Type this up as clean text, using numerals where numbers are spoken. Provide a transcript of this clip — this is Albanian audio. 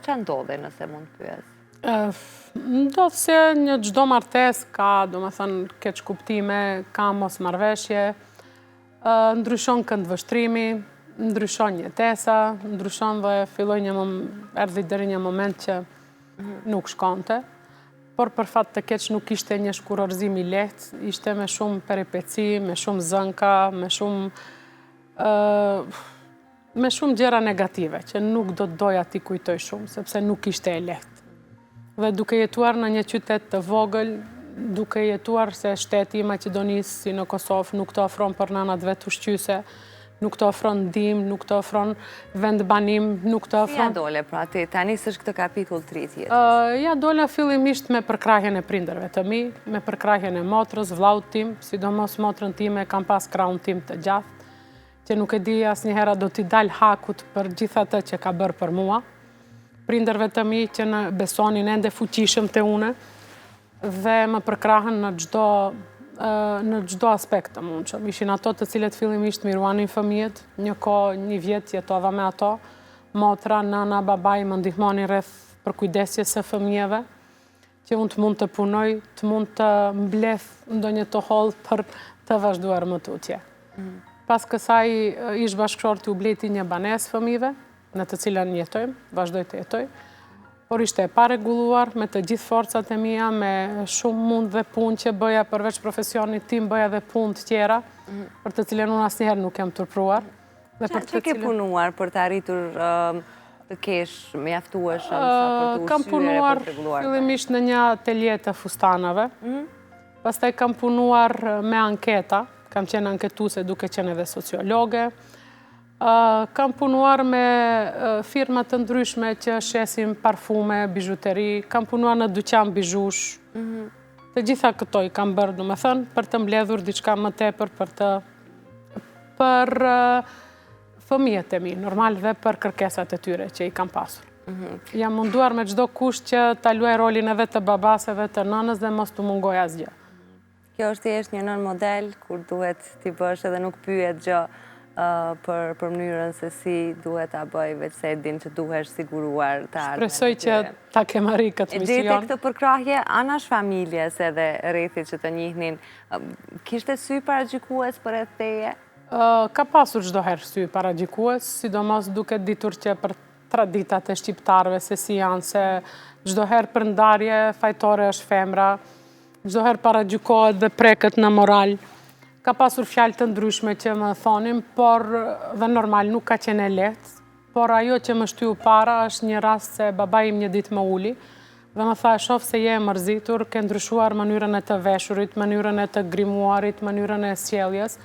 Qa ndodhe nëse mund të pyes? Ndodhë se një çdo martes ka, do me thënë, keq kuptime, ka mos marrëveshje, ndryshon këndvështrimi, ndryshon jetesa, ndryshon dhe erdhi deri një moment që nuk shkonte, por për fat të keq nuk ishte një shkurorzim i lehtë, ishte me shumë peripeci, me shumë zënka, me shumë gjëra negative, që nuk do të doja t'i kujtoj shumë, sepse nuk ishte e lehtë. Dhe duke jetuar në një qytet të vogël, duke jetuar se shteti i Maqedonisë, si në Kosovë, nuk të ofron për nënat vetë ushqyese, nuk të ofron ndihmë, nuk të ofron vendbanim, nuk të ofron... Si ja dole, pra ti, tani s'është këtë kapitull 3 jetës? Ja dole fillimisht me përkrahjen e prindërve të mi, me përkrahjen e motrës, vllaut tim, sidomos motrën time kam pas krahun tim të gjatë, që nuk e di asnjëherë do t'i dal hakut për gjithë atë që ka bërë për mua. Prindërve të mi që në besonin ende fuqishëm të une dhe më përkrahën në çdo aspekt të mundshëm. Ishin ato të cilët fillimisht më ruanin fëmijët, një vjet jetova me ato, motra, nëna, babai më ndihmonin rreth përkujdesjes së fëmijëve, që unë të mund të punoj, të mund të mbledh ndonjë të holl për të vazhduar më tutje. Pas kësaj ish bashkëshorti u bleti një banesë fëmijëve, në të cilën jetojmë, vazhdoj të jetoj, por ishte e paregulluar me të gjithë forcat e mia, me shumë mund dhe punë që bëja përveç profesionit tim, bëja dhe punë të tjera, për të cilën unë asnjëherë nuk jam turpruar. Që ke punuar për të arritur të kesh mjaftueshëm sa për të ushqyer e Kam punuar fillimisht në një atelje të fustanave, pastaj kam punuar me anketa, kam qenë anketuese duke qenë edhe sociologe. Kam punuar me firma të ndryshme që shesim parfume, bijuteri, kam punuar në dyqan bizhush. Të gjitha këto i kam bërë, domethënë, për të mbledhur diçka më tepër për fëmijët e mi, normal dhe për kërkesat e tyre që i kam pasur. Jam munduar me çdo kusht që ta luaj rolin edhe të babas edhe të nënës dhe mos të mungoj asgjë. Kjo është thjesht një nën model kur duhet t'i bësh edhe nuk pyet gjë për mënyrën se si duhet ta bëj, veç se din që duhesh siguruar të ardhmen. Shpresoj që ta kem arrit këtë mision. E gjete këtë përkrahje anash familjes edhe rrethit që të njihnin. Kishte sy paragjykues për rreth teje? Ka pasur çdo herë sy paragjykues, sidomos duke ditur që për traditat e shqiptarëve se si janë, se çdo herë për ndarje fajtore është femra, çdo herë paragjykohet dhe preket në moral. Ka pasur fjalë të ndryshme që më thonin, por dhe normal nuk ka qenë e lehtë, por ajo që më shtyu para është një rast se babai im një ditë më uli dhe më tha, shoh se je e mërzitur, ke ndryshuar mënyrën e të veshurit, mënyrën e të grimuarit, mënyrën e sjelljes.